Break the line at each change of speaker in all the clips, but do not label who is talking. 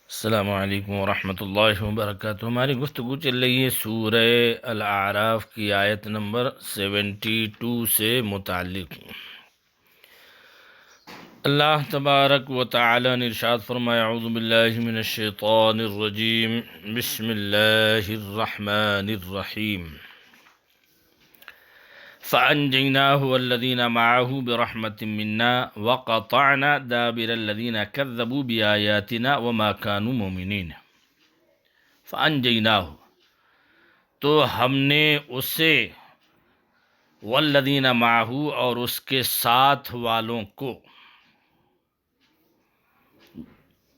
السلام علیکم ورحمۃ اللہ وبرکاتہ۔ ہماری گفتگو چل رہی ہے سورہ الاعراف کی آیت نمبر 72 سے متعلق۔ اللہ تبارک و تعالی نے ارشاد فرمایا: اعوذ باللہ من الشیطان الرجیم، بسم اللہ الرحمن الرحیم۔ فأنجيناه والذين معه برحمة منا وقطعنا دابر الذين كذبوا بآياتنا وما كانوا مؤمنين۔ فأنجيناه، تو ہم نے اسے، والذین معه، اور اس کے ساتھ والوں کو،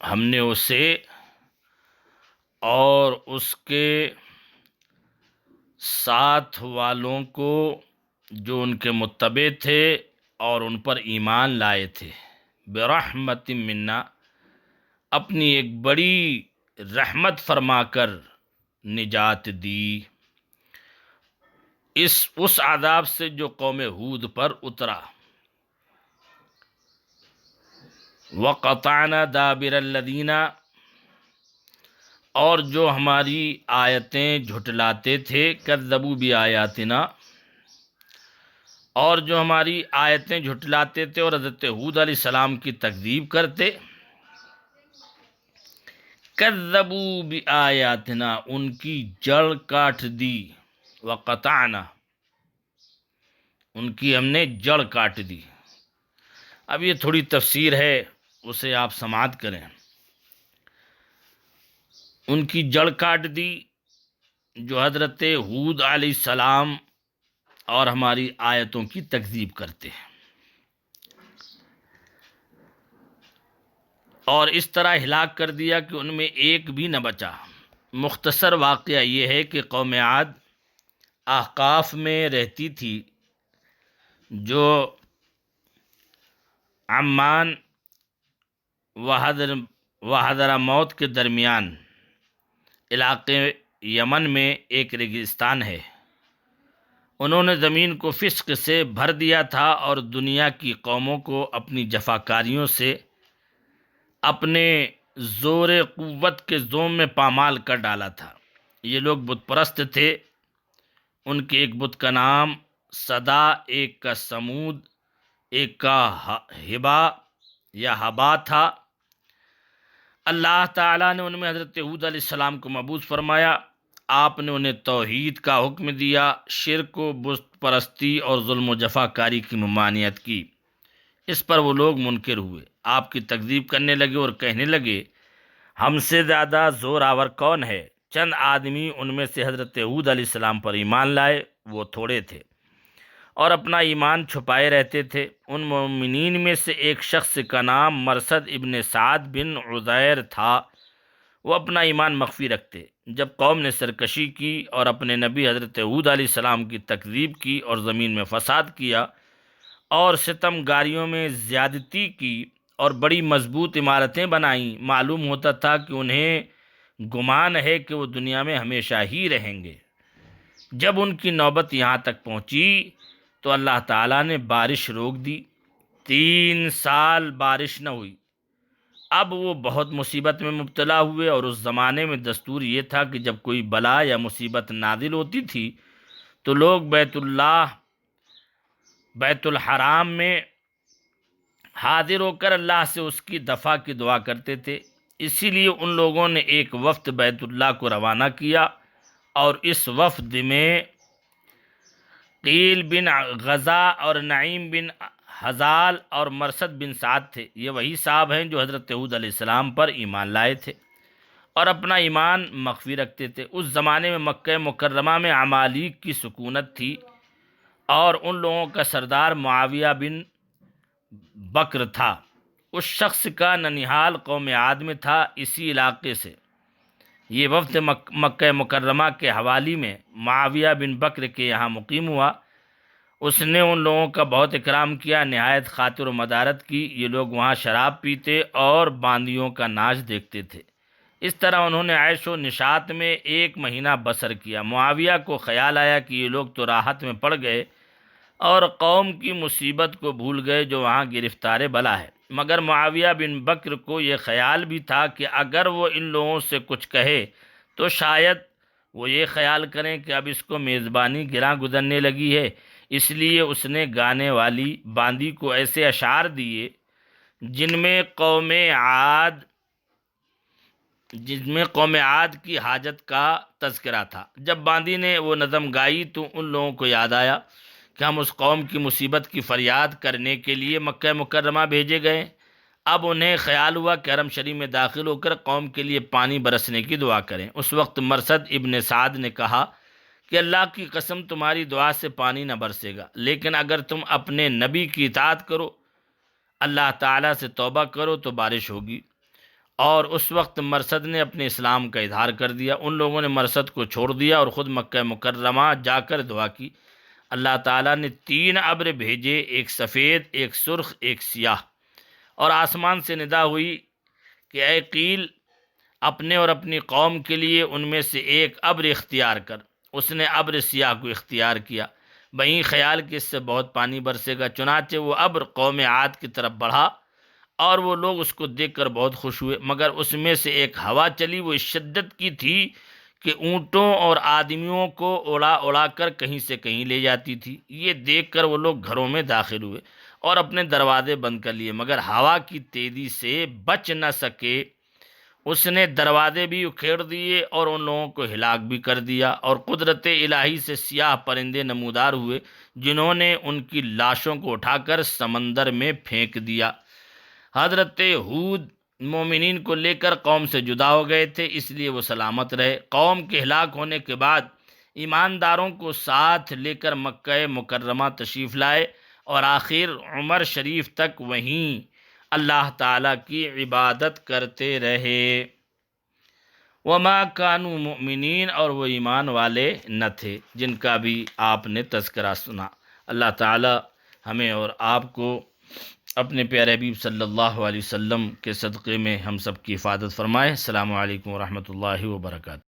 ہم نے اسے اور اس کے ساتھ والوں کو جو ان کے متبع تھے اور ان پر ایمان لائے تھے، برحمت منا، اپنی ایک بڑی رحمت فرما کر نجات دی اس عذاب سے جو قوم ہود پر اترا۔ وقطعنا دابر الذین، اور جو ہماری آیتیں جھٹلاتے تھے، کذبوا بآیاتنا، اور جو ہماری آیتیں جھٹلاتے تھے اور حضرت ہود علیہ السلام کی تکذیب کرتے، کذبوا بآیاتنا، ان کی جڑ کاٹ دی، وقطعنا، ان کی ہم نے جڑ کاٹ دی۔ اب یہ تھوڑی تفسیر ہے، اسے آپ سماعت کریں۔ ان کی جڑ کاٹ دی جو حضرت ہود علیہ السلام اور ہماری آیتوں کی تکذیب کرتے ہیں، اور اس طرح ہلاک کر دیا کہ ان میں ایک بھی نہ بچا۔ مختصر واقعہ یہ ہے کہ قوم عاد احقاف میں رہتی تھی، جو عمان و حضرموت کے درمیان علاقے یمن میں ایک ریگستان ہے۔ انہوں نے زمین کو فسق سے بھر دیا تھا اور دنیا کی قوموں کو اپنی جفاکاریوں سے اپنے زور قوت کے زوم میں پامال کر ڈالا تھا۔ یہ لوگ بت پرست تھے۔ ان کے ایک بت کا نام صدا، ایک کا سمود، ایک کا ہبا یا ہبا تھا۔ اللہ تعالیٰ نے ان میں حضرت ہود علیہ السلام کو مبعوث فرمایا۔ آپ نے انہیں توحید کا حکم دیا، شرک و بت پرستی اور ظلم و جفاکاری کی ممانعت کی۔ اس پر وہ لوگ منکر ہوئے، آپ کی تکذیب کرنے لگے اور کہنے لگے: ہم سے زیادہ زور آور کون ہے؟ چند آدمی ان میں سے حضرت ہود علیہ السلام پر ایمان لائے، وہ تھوڑے تھے اور اپنا ایمان چھپائے رہتے تھے۔ ان مومنین میں سے ایک شخص کا نام مرثد ابن سعد بن عزیر تھا، وہ اپنا ایمان مخفی رکھتے۔ جب قوم نے سرکشی کی اور اپنے نبی حضرت ہود علیہ السلام کی تکذیب کی اور زمین میں فساد کیا اور ستم گاریوں میں زیادتی کی اور بڑی مضبوط عمارتیں بنائیں، معلوم ہوتا تھا کہ انہیں گمان ہے کہ وہ دنیا میں ہمیشہ ہی رہیں گے۔ جب ان کی نوبت یہاں تک پہنچی تو اللہ تعالیٰ نے بارش روک دی۔ 3 سال بارش نہ ہوئی۔ اب وہ بہت مصیبت میں مبتلا ہوئے، اور اس زمانے میں دستور یہ تھا کہ جب کوئی بلا یا مصیبت نازل ہوتی تھی تو لوگ بیت الحرام میں حاضر ہو کر اللہ سے اس کی دفع کی دعا کرتے تھے۔ اسی لیے ان لوگوں نے ایک وفد بیت اللہ کو روانہ کیا، اور اس وفد میں قیل بن غزا اور نعیم بن حزال اور مرثد بن سعد تھے۔ یہ وہی صاحب ہیں جو حضرت ہود علیہ السلام پر ایمان لائے تھے اور اپنا ایمان مخفی رکھتے تھے۔ اس زمانے میں مکہ مکرمہ میں عمالیق کی سکونت تھی، اور ان لوگوں کا سردار معاویہ بن بکر تھا۔ اس شخص کا ننیحال قوم عاد میں تھا، اسی علاقے سے یہ وفد مکہ مکرمہ کے حوالی میں معاویہ بن بکر کے یہاں مقیم ہوا۔ اس نے ان لوگوں کا بہت اکرام کیا، نہایت خاطر و مدارت کی۔ یہ لوگ وہاں شراب پیتے اور باندیوں کا ناچ دیکھتے تھے۔ اس طرح انہوں نے عیش و نشاط میں 1 مہینہ بسر کیا۔ معاویہ کو خیال آیا کہ یہ لوگ تو راحت میں پڑ گئے اور قوم کی مصیبت کو بھول گئے جو وہاں گرفتار بلا ہے۔ مگر معاویہ بن بکر کو یہ خیال بھی تھا کہ اگر وہ ان لوگوں سے کچھ کہے تو شاید وہ یہ خیال کریں کہ اب اس کو میزبانی گراں گزرنے لگی ہے، اس لیے اس نے گانے والی باندی کو ایسے اشعار دیے جن میں قوم عاد کی حاجت کا تذکرہ تھا۔ جب باندی نے وہ نظم گائی تو ان لوگوں کو یاد آیا کہ ہم اس قوم کی مصیبت کی فریاد کرنے کے لیے مکہ مکرمہ بھیجے گئے۔ اب انہیں خیال ہوا کہ حرم شریف میں داخل ہو کر قوم کے لیے پانی برسنے کی دعا کریں۔ اس وقت مرثد ابن سعد نے کہا کہ اللہ کی قسم تمہاری دعا سے پانی نہ برسے گا، لیکن اگر تم اپنے نبی کی اطاعت کرو، اللہ تعالیٰ سے توبہ کرو تو بارش ہوگی۔ اور اس وقت مرثد نے اپنے اسلام کا اظہار کر دیا۔ ان لوگوں نے مرثد کو چھوڑ دیا اور خود مکہ مکرمہ جا کر دعا کی۔ اللہ تعالیٰ نے 3 ابر بھیجے، ایک سفید، ایک سرخ، ایک سیاہ، اور آسمان سے ندا ہوئی کہ اے قیل، اپنے اور اپنی قوم کے لیے ان میں سے ایک ابر اختیار کر۔ اس نے ابر سیاہ کو اختیار کیا، بہی خیال کہ اس سے بہت پانی برسے گا۔ چنانچہ وہ ابر قوم عاد کی طرف بڑھا اور وہ لوگ اس کو دیکھ کر بہت خوش ہوئے، مگر اس میں سے ایک ہوا چلی، وہ اس شدت کی تھی کہ اونٹوں اور آدمیوں کو اڑا اڑا کر کہیں سے کہیں لے جاتی تھی۔ یہ دیکھ کر وہ لوگ گھروں میں داخل ہوئے اور اپنے دروازے بند کر لیے، مگر ہوا کی تیزی سے بچ نہ سکے۔ اس نے دروازے بھی اکھیڑ دیے اور ان لوگوں کو ہلاک بھی کر دیا، اور قدرت الہی سے سیاہ پرندے نمودار ہوئے جنہوں نے ان کی لاشوں کو اٹھا کر سمندر میں پھینک دیا۔ حضرت ہود مومنین کو لے کر قوم سے جدا ہو گئے تھے، اس لیے وہ سلامت رہے۔ قوم کے ہلاک ہونے کے بعد ایمانداروں کو ساتھ لے کر مکہ مکرمہ تشریف لائے اور آخر عمر شریف تک وہیں اللہ تعالیٰ کی عبادت کرتے رہے۔ وما کانوا مؤمنین، اور وہ ایمان والے نہ تھے جن کا بھی آپ نے تذکرہ سنا۔ اللہ تعالیٰ ہمیں اور آپ کو اپنے پیارے حبیب صلی اللہ علیہ وسلم کے صدقے میں ہم سب کی حفاظت فرمائے۔ السلام علیکم ورحمۃ اللہ وبرکاتہ۔